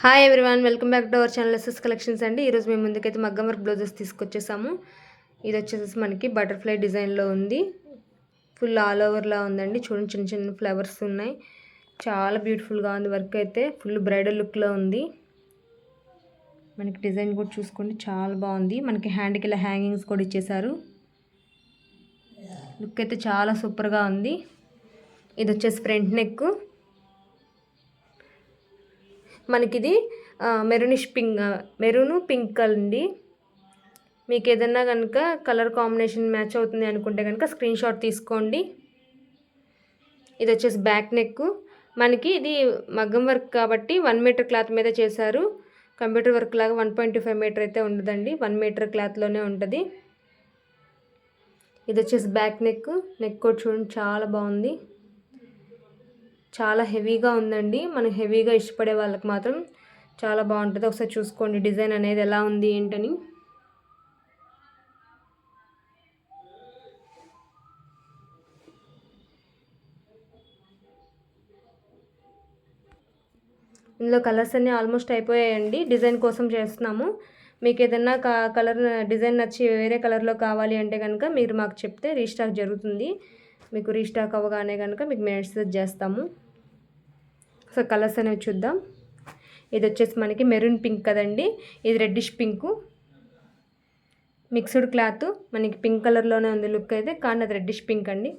Hi everyone, welcome back to our channel SS collections అండి. ఈరోజు మేము ముందుకైతే మగ్గం వర్క్ బ్లౌజెస్ తీసుకొచ్చేసాము. ఇది వచ్చేసి మనకి బటర్ఫ్లై డిజైన్లో ఉంది. ఫుల్ ఆల్ ఓవర్లా ఉందండి. చూడండి, చిన్న చిన్న ఫ్లవర్స్ ఉన్నాయి. చాలా బ్యూటిఫుల్గా ఉంది. వర్క్ అయితే ఫుల్ బ్రైడల్ లుక్లో ఉంది. మనకి డిజైన్ కూడా చూసుకోండి, చాలా బాగుంది. మనకి హ్యాండ్కి ఇలా హ్యాంగింగ్స్ కూడా ఇచ్చేసారు. లుక్ అయితే చాలా సూపర్గా ఉంది. ఇది వచ్చేసి ఫ్రంట్ నెక్. మనకిది మెరూన్ పింక్ అండి. మీకు ఏదన్నా కనుక కలర్ కాంబినేషన్ మ్యాచ్ అవుతుంది అనుకుంటే కనుక స్క్రీన్ షాట్ తీసుకోండి. ఇది వచ్చేసి బ్యాక్ నెక్. మనకి ఇది మగ్గం వర్క్ కాబట్టి 1 మీటర్ క్లాత్ మీద చేశారు. కంప్యూటర్ వర్క్ లాగా 1.25 మీటర్ అయితే ఉండదండి, 1 మీటర్ క్లాత్లోనే ఉంటుంది. ఇది వచ్చేసి బ్యాక్ నెక్. నెక్ కూడా చూడండి, చాలా బాగుంది. చాలా హెవీగా ఉందండి. మనం హెవీగా ఇష్టపడే వాళ్ళకి మాత్రం చాలా బాగుంటుంది. ఒకసారి చూసుకోండి డిజైన్ అనేది ఎలా ఉంది ఏంటని. ఇందులో కలర్స్ అన్నీ ఆల్మోస్ట్ అయిపోయాయండి. డిజైన్ కోసం చేస్తున్నాము. మీకు ఏదన్నా కలర్ డిజైన్ నచ్చి వేరే కలర్లో కావాలి అంటే కనుక మీరు మాకు చెప్తే రీస్టాక్ జరుగుతుంది. మీకు రీస్టాక్ అవ్వగానే కనుక మీకు మెసేజ్ చేస్తాము. సో కలర్స్ అనేవి చూద్దాం. ఇది వచ్చేసి మనకి మెరూన్ పింక్ కదండి, ఇది రెడ్డిష్ పింకు. మిక్స్డ్ క్లాత్, మనకి పింక్ కలర్లోనే ఉంది లుక్ అయితే, కానీ అది రెడ్డిష్ పింక్ అండి.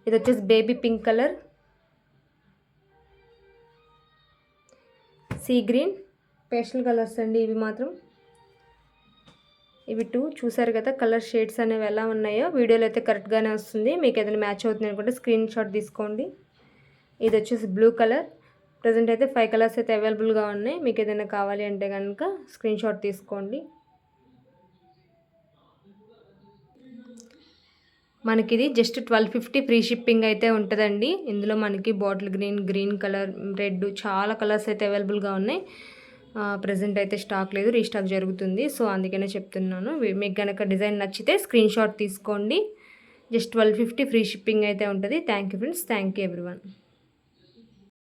ఇది వచ్చేసి baby pink colour, sea green, pastel colours అండి ఇవి మాత్రం. ఇవి 2 చూసారు కదా, కలర్ షేడ్స్ అనేవి ఎలా ఉన్నాయో వీడియోలో అయితే కరెక్ట్గానే వస్తుంది. మీకు ఏదైనా మ్యాచ్ అవుతుంది అనుకుంటే స్క్రీన్ షాట్ తీసుకోండి. ఇది వచ్చేసి బ్లూ కలర్. ప్రజెంట్ అయితే 5 కలర్స్ అయితే అవైలబుల్గా ఉన్నాయి. మీకు ఏదైనా కావాలి అంటే కనుక స్క్రీన్ షాట్ తీసుకోండి. మనకి ఇది జస్ట్ 1250 ఫ్రీ షిప్పింగ్ అయితే ఉంటుందండి. ఇందులో మనకి బాటిల్ గ్రీన్ కలర్, రెడ్, చాలా కలర్స్ అయితే అవైలబుల్గా ఉన్నాయి. ప్రజెంట్ అయితే స్టాక్ లేదు, రీస్టాక్ జరుగుతుంది. సో అందుకనే చెప్తున్నాను. మీకు కనుక డిజైన్ నచ్చితే స్క్రీన్ షాట్ తీసుకోండి. జస్ట్ 1250 ఫ్రీ షిప్పింగ్ అయితే ఉంటుంది. Thank you friends, thank you everyone.